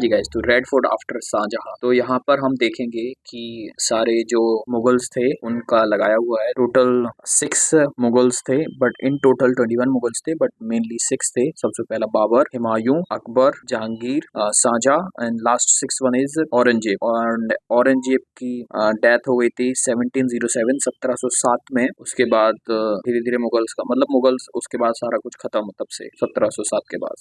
जी guys, तो red fort after Shahjahan. तो यहाँ पर हम देखेंगे कि सारे जो मुगल्स थे उनका लगाया हुआ है। टोटल 6 मुगल्स थे, बट इन टोटल 21 मुगल्स थे, बट मेनली 6 थे। सबसे पहला Babur, Humayun, Akbar, Jahangir, Shahjahan and last 6 one is Aurangzeb. और औरंगजेब की डेथ हो गई थी 1707 1707 में। उसके बाद धीरे धीरे मुगल्स का मतलब मुगल्स उसके बाद सारा कुछ खत्म तब से 1707 के बाद।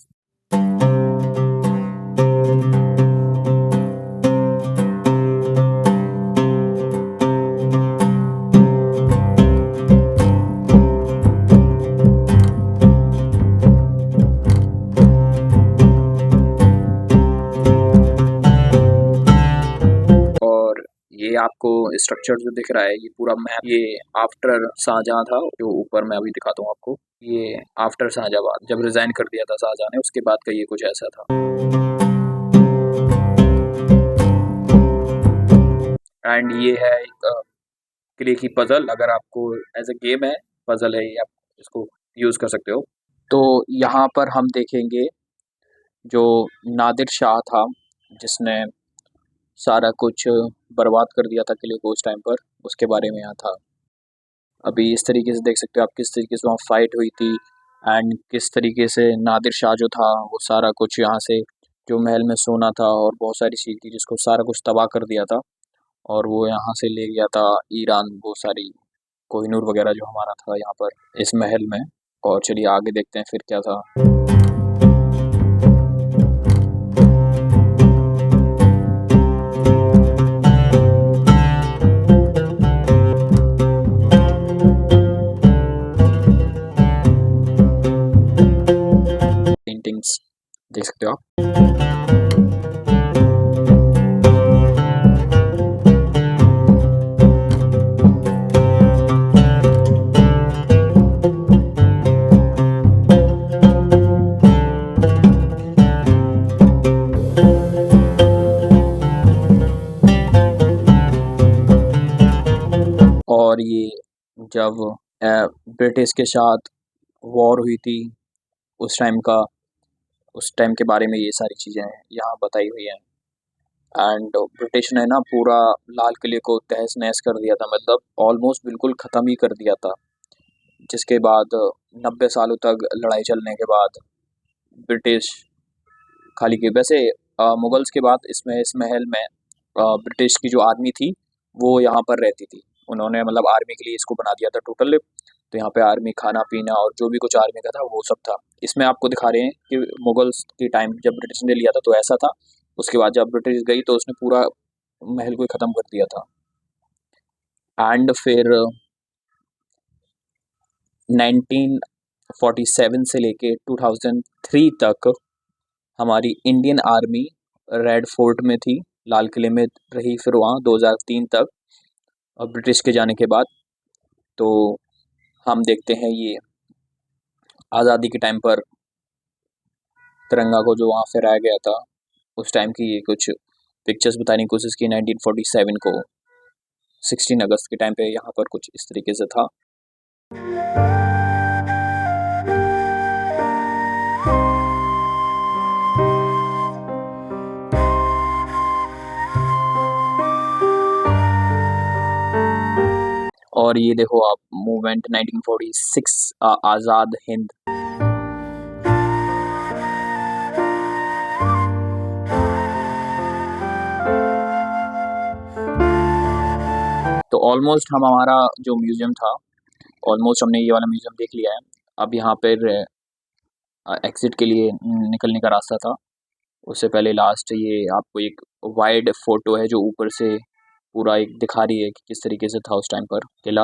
ये आपको स्ट्रक्चर जो दिख रहा है, ये पूरा मैप, ये आफ्टर शाहजहां था। जो ऊपर मैं अभी दिखाता हूँ आपको, ये आफ्टर शाहजहां, जब रिजाइन कर दिया था शाहजहां ने, उसके बाद का ये कुछ ऐसा था। एंड ये है एक क्ले की पजल। अगर आपको एज अ गेम है, पजल है ये, आप इसको यूज कर सकते हो। तो यहाँ पर हम देखेंगे जो नादिर शाह था, जिसने सारा कुछ बर्बाद कर दिया था किले को उस टाइम पर, उसके बारे में यहाँ था। अभी इस तरीके से देख सकते हो आप किस तरीके से वहाँ फाइट हुई थी एंड किस तरीके से नादिर शाह जो था वो सारा कुछ यहाँ से, जो महल में सोना था और बहुत सारी चीज़ थी जिसको सारा कुछ तबाह कर दिया था, और वो यहाँ से ले गया था ईरान, वो सारी कोहिनूर वगैरह जो हमारा था यहाँ पर इस महल में। और चलिए आगे देखते हैं फिर क्या था। पेंटिंग्स देख सकते हो आप। और ये जब ब्रिटिश के साथ वॉर हुई थी उस टाइम के बारे में ये सारी चीज़ें यहाँ बताई हुई हैं। एंड ब्रिटिश ने ना पूरा लाल किले को तहस नहस कर दिया था, मतलब ऑलमोस्ट बिल्कुल ख़त्म ही कर दिया था। जिसके बाद 90 सालों तक लड़ाई चलने के बाद ब्रिटिश खाली के वैसे मुगल्स के बाद इस महल में ब्रिटिश की जो आर्मी थी वो यहाँ पर रहती थी। उन्होंने मतलब आर्मी के लिए इसको बना दिया था टोटल। तो यहाँ पे आर्मी, खाना पीना और जो भी कुछ आर्मी का था वो सब था। इसमें आपको दिखा रहे हैं कि मुगल्स की टाइम जब ब्रिटिश ने लिया था तो ऐसा था। उसके बाद जब ब्रिटिश गई तो उसने पूरा महल को ही ख़त्म कर दिया था। एंड फिर 1947 से लेके 2003 तक हमारी इंडियन आर्मी रेड फोर्ट में थी, लाल किले में रही, फिर वहाँ 2003 तक और ब्रिटिश के जाने के बाद। तो हम देखते हैं ये आज़ादी के टाइम पर तिरंगा को जो वहाँ फहराया गया था उस टाइम की ये कुछ पिक्चर्स बताने की कोशिश की। 1947 को 16 अगस्त के टाइम पे यहाँ पर कुछ इस तरीके से था। और ये देखो आप मूवमेंट 1946 आज़ाद हिंद। तो ऑलमोस्ट हम हमारा जो म्यूज़ियम था, ऑलमोस्ट हमने ये वाला म्यूज़ियम देख लिया है। अब यहाँ पर एग्ज़िट के लिए निकलने का रास्ता था। उससे पहले लास्ट ये आपको एक वाइड फ़ोटो है जो ऊपर से पूरा एक दिखा रही है कि किस तरीके से था उस टाइम पर किला।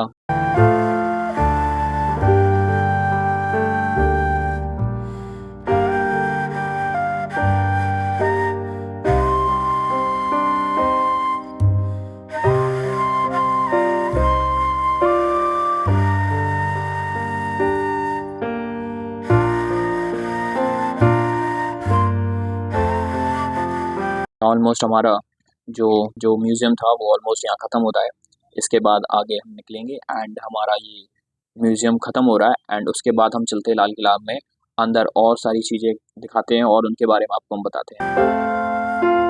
ऑलमोस्ट हमारा जो जो म्यूज़ियम था वो ऑलमोस्ट यहाँ ख़त्म होता है। इसके बाद आगे हम निकलेंगे एंड हमारा ये म्यूज़ियम ख़त्म हो रहा है एंड उसके बाद हम चलते हैं लाल किला में अंदर और सारी चीज़ें दिखाते हैं और उनके बारे में आपको हम बताते हैं।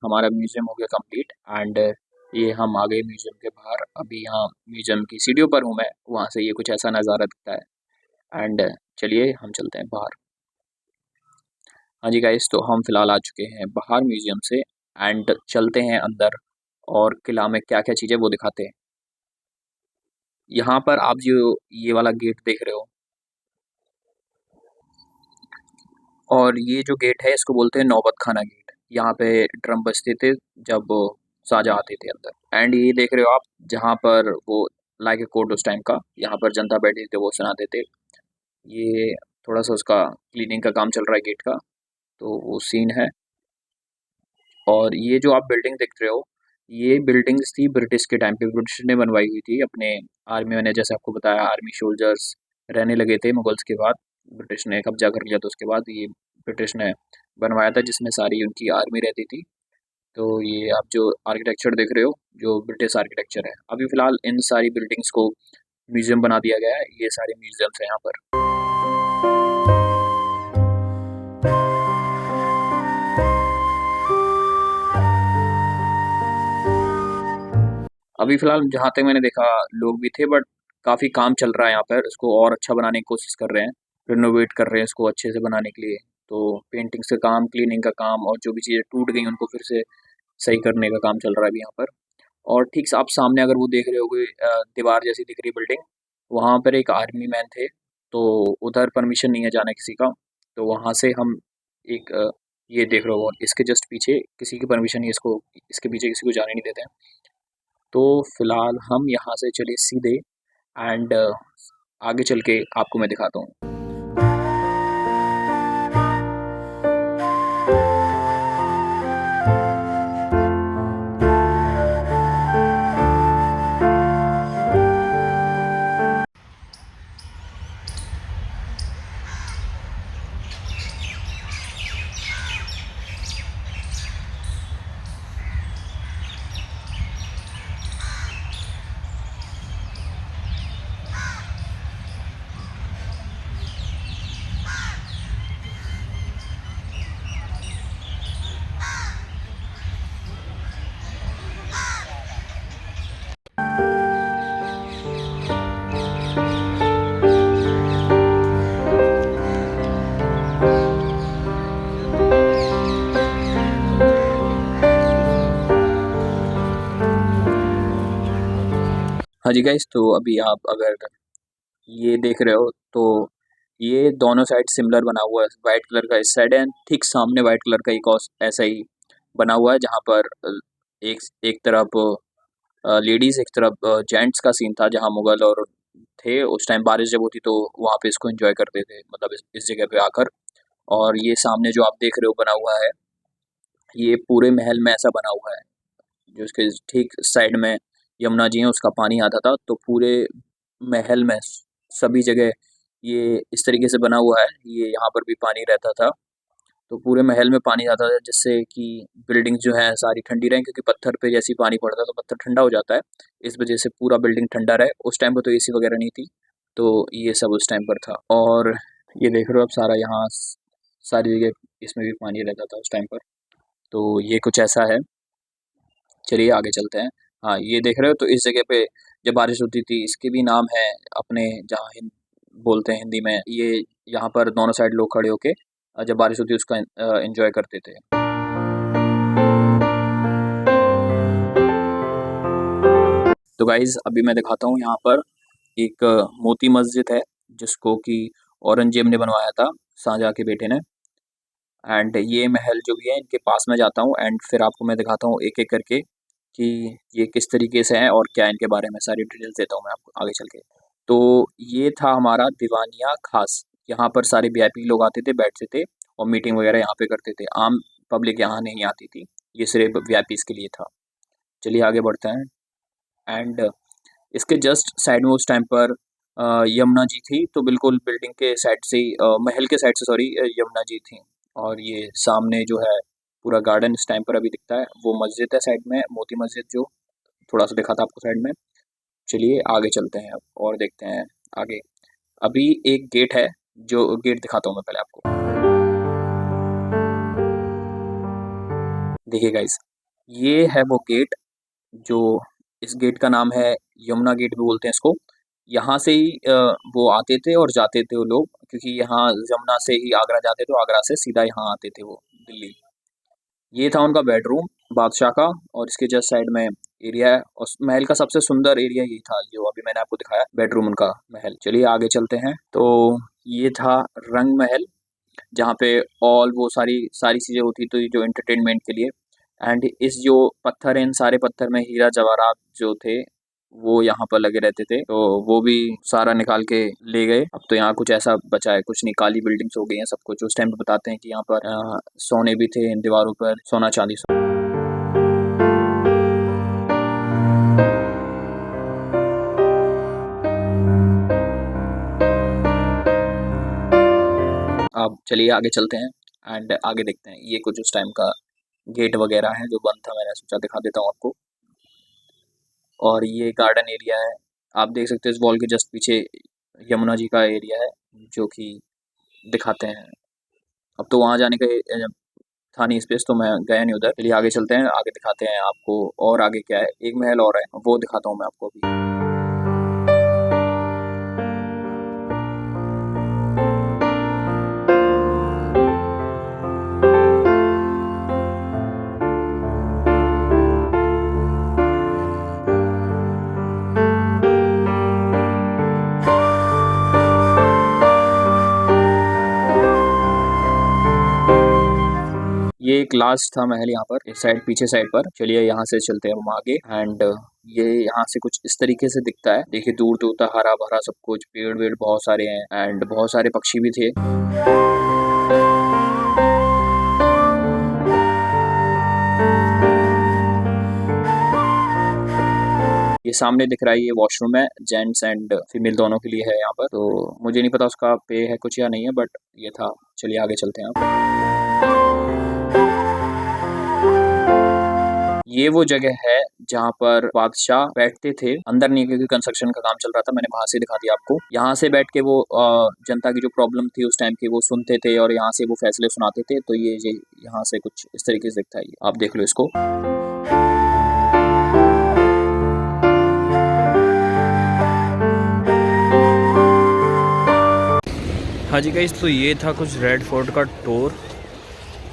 हमारा म्यूज़ियम हो गया कंप्लीट। एंड ये हम आ गए म्यूज़ियम के बाहर। अभी यहाँ म्यूज़ियम की सीढ़ियों पर हूँ मैं, वहाँ से ये कुछ ऐसा नज़ारा दिखता है। एंड चलिए हम चलते हैं बाहर। हाँ जी गाइस, तो हम फिलहाल आ चुके हैं बाहर म्यूज़ियम से एंड चलते हैं अंदर और किला में क्या क्या चीज़ें वो दिखाते हैं। यहाँ पर आप जो ये वाला गेट देख रहे हो, और ये जो गेट है इसको बोलते हैं नौबत खाना गेट। यहाँ पे ड्रम बजते थे जब साजा आते थे अंदर। एंड ये देख रहे हो आप, जहाँ पर वो लाइक ए कोर्ट उस टाइम का, यहाँ पर जनता बैठी थी वो सुनाते थे। ये थोड़ा सा उसका क्लीनिंग का काम चल रहा है गेट का, तो वो सीन है। और ये जो आप बिल्डिंग देख रहे हो, ये बिल्डिंग्स थी ब्रिटिश के टाइम पे, ब्रिटिश ने बनवाई हुई थी अपने आर्मी में। जैसे आपको बताया, आर्मी सोल्जर्स रहने लगे थे मुगल्स के बाद, ब्रिटिश ने कब्जा कर लिया, तो उसके बाद ये ब्रिटिश ने बनवाया था, जिसमें सारी उनकी आर्मी रहती थी। तो ये आप जो आर्किटेक्चर देख रहे हो, जो ब्रिटिश आर्किटेक्चर है, अभी फिलहाल इन सारी बिल्डिंग्स को म्यूजियम बना दिया गया है। ये सारे म्यूजियम्स हैं यहाँ पर। अभी फिलहाल जहाँ तक मैंने देखा, लोग भी थे, बट काफ़ी काम चल रहा है यहाँ पर। इसको और अच्छा बनाने की कोशिश कर रहे हैं, रिनोवेट कर रहे हैं इसको अच्छे से बनाने के लिए। तो पेंटिंग्स का काम, क्लीनिंग का काम, और जो भी चीज़ें टूट गई उनको फिर से सही करने का काम चल रहा है अभी यहाँ पर। और ठीक से आप सामने अगर वो देख रहे होगे, दीवार जैसी दिख रही बिल्डिंग, वहाँ पर एक आर्मी मैन थे। तो उधर परमिशन नहीं है जाना किसी का, तो वहाँ से हम एक ये देख रहे हो, इसके जस्ट पीछे किसी की परमिशन नहीं, इसको इसके पीछे किसी को जाने नहीं देते हैं। तो फिलहाल हम यहाँ से चले सीधे एंड आगे चल के आपको मैं दिखाता हूँ। हाँ जी गाइस, तो अभी आप अगर ये देख रहे हो, तो ये दोनों साइड सिमिलर बना हुआ है। वाइट कलर का इस साइड है, ठीक सामने वाइट कलर का एक और ऐसा ही बना हुआ है, जहाँ पर एक एक तरफ लेडीज, एक तरफ जेंट्स का सीन था। जहाँ मुगल और थे उस टाइम, बारिश जब होती तो वहाँ पे इसको एंजॉय करते थे, मतलब इस जगह पे आकर। और ये सामने जो आप देख रहे हो बना हुआ है, ये पूरे महल में ऐसा बना हुआ है। जो उसके ठीक साइड में यमुना जी है, उसका पानी आता था, तो पूरे महल में सभी जगह ये इस तरीके से बना हुआ है। ये यहाँ पर भी पानी रहता था, तो पूरे महल में पानी आता था, जिससे कि बिल्डिंग जो है सारी ठंडी रहे, क्योंकि पत्थर पे जैसे ही पानी पड़ता है तो पत्थर ठंडा हो जाता है। इस वजह से पूरा बिल्डिंग ठंडा रहे। उस टाइम पर तो एसी वगैरह नहीं थी, तो ये सब उस टाइम पर था। और ये देख रहे हो आप, सारा यहाँ सारी जगह इसमें भी पानी रहता था उस टाइम पर। तो ये कुछ ऐसा है। चलिए आगे चलते हैं। हाँ, ये देख रहे हो, तो इस जगह पे जब बारिश होती थी, इसके भी नाम है अपने, जहाँ बोलते हैं हिंदी में। ये यहाँ पर दोनों साइड लोग खड़े होके जब बारिश होती है उसका एंजॉय करते थे। तो गाइज अभी मैं दिखाता हूँ, यहाँ पर एक मोती मस्जिद है, जिसको कि औरंगजेब ने बनवाया था, शाहजहाँ के बेटे ने। एंड ये महल जो भी है, इनके पास में जाता हूँ एंड फिर आपको मैं दिखाता हूँ एक एक करके कि ये किस तरीके से हैं और क्या इनके बारे में सारी डिटेल्स देता हूँ मैं आपको आगे चल के। तो ये था हमारा दीवानिया खास। यहाँ पर सारे वीआईपी लोग आते थे, बैठते थे और मीटिंग वगैरह यहाँ पे करते थे। आम पब्लिक यहाँ नहीं आती थी, ये सिर्फ वीआईपीज के लिए था। चलिए आगे बढ़ते हैं। एंड इसके जस्ट साइड में उस टाइम पर यमुना जी थी, तो बिल्कुल बिल्डिंग के साइड से ही, महल के साइड से सॉरी, यमुना जी थी। और ये सामने जो है पूरा गार्डन इस टाइम पर अभी दिखता है, वो मस्जिद है साइड में, मोती मस्जिद, जो थोड़ा सा दिखा था आपको साइड में। चलिए आगे चलते हैं अब और देखते हैं आगे। अभी एक गेट है, जो गेट दिखाता हूँ मैं पहले आपको। देखिए गाइस, ये है वो गेट जो इस गेट का नाम है यमुना गेट भी बोलते हैं इसको। यहाँ से ही वो आते थे और जाते थे वो लोग, क्योंकि यहाँ यमुना से ही आगरा जाते थे, आगरा से सीधा यहाँ आते थे वो दिल्ली। ये था उनका बेडरूम बादशाह का, और इसके जस्ट साइड में एरिया है, और महल का सबसे सुंदर एरिया ये था जो अभी मैंने आपको दिखाया, बेडरूम उनका महल। चलिए आगे चलते हैं। तो ये था रंग महल, जहाँ पे ऑल वो सारी सारी चीज़ें होती थी जो एंटरटेनमेंट के लिए। एंड इस जो पत्थर हैं, इन सारे पत्थर में हीरा जवाहरात जो थे वो यहाँ पर लगे रहते थे, तो वो भी सारा निकाल के ले गए। अब तो यहाँ कुछ ऐसा बचा है कुछ नहीं, काली बिल्डिंग्स हो गई हैं सब कुछ। उस टाइम पे बताते हैं कि यहाँ पर सोने भी थे इन दीवारों पर, सोना चांदी। अब चलिए आगे चलते हैं एंड आगे देखते हैं ये कुछ उस टाइम का गेट वगैरह है जो बंद था, मैंने सोचा दिखा देता हूँ आपको। और ये गार्डन एरिया है, आप देख सकते हैं इस वॉल के जस्ट पीछे यमुना जी का एरिया है जो कि दिखाते हैं। अब तो वहाँ जाने का था नहीं स्पेस, तो मैं गया नहीं उधर। चलिए आगे चलते हैं, आगे दिखाते हैं आपको। और आगे क्या है, एक महल और है, वो दिखाता हूँ मैं आपको अभी। ये एक लास्ट था महल यहाँ पर, इस साइड पीछे साइड पर। चलिए यहाँ से चलते हैं हम आगे। एंड ये यहाँ से कुछ इस तरीके से दिखता है। देखिए दूर दूर तक हरा भरा सब कुछ, पेड़ वेड़ बहुत सारे हैं एंड बहुत सारे पक्षी भी थे। ये सामने दिख रहा है, ये वॉशरूम है, जेंट्स एंड फीमेल दोनों के लिए है यहाँ पर। तो मुझे नहीं पता उसका पे है कुछ या नहीं है, बट ये था। चलिए आगे चलते हैं आप। ये वो जगह है जहाँ पर बादशाह बैठते थे, अंदर नहीं क्योंकि कंस्ट्रक्शन का काम चल रहा था, मैंने बाहर से दिखा दिया आपको। यहाँ से बैठ के वो जनता की जो प्रॉब्लम थी उस टाइम की वो सुनते थे और यहाँ से वो फैसले सुनाते थे। तो ये यहाँ से कुछ इस तरीके से दिखता है, आप देख लो इसको। हाँ जी गाइस, तो ये था कुछ रेड फोर्ट का टूर,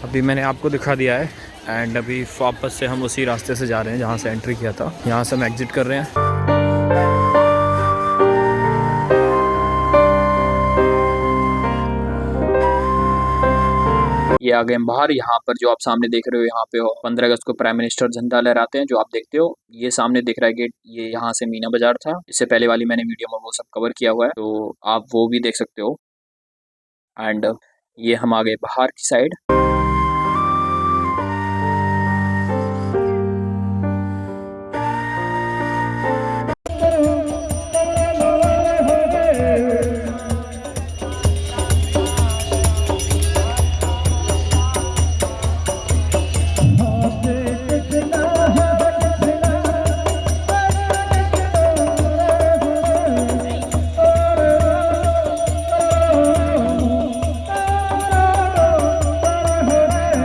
अभी मैंने आपको दिखा दिया है। एंड अभी वापस से हम उसी रास्ते से जा रहे हैं जहाँ से एंट्री किया था, यहाँ से हम एग्जिट कर रहे हैं। ये आ गए हम बाहर। यहाँ पर जो आप सामने देख रहे हो, यहाँ पे 15 अगस्त को प्राइम मिनिस्टर झंडा लहराते हैं, जो आप देखते हो। ये सामने दिख रहा है गेट, ये यहाँ से मीना बाजार था। इससे पहले वाली मैंने वीडियो में वो सब कवर किया हुआ है, तो आप वो भी देख सकते हो। एंड ये हम आ गए बाहर की साइड।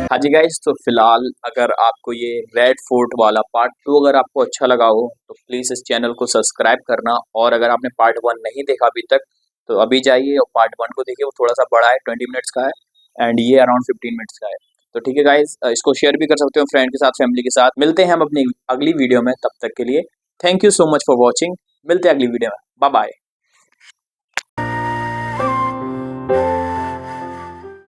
हाँ जी गाइज, तो फिलहाल अगर आपको ये रेड फोर्ट वाला पार्ट 2 अगर आपको अच्छा लगा हो तो प्लीज़ इस चैनल को सब्सक्राइब करना। और अगर आपने पार्ट 1 नहीं देखा अभी तक तो अभी जाइए और पार्ट 1 को देखिए, वो थोड़ा सा बड़ा है, 20 मिनट्स का है एंड ये अराउंड 15 मिनट्स का है। तो ठीक है गाइज, इसको शेयर भी कर सकते हो फ्रेंड के साथ, फैमिली के साथ। मिलते हैं हम अपनी अगली वीडियो में, तब तक के लिए thank you so much for watching. मिलते हैं अगली वीडियो में, बाय बाय।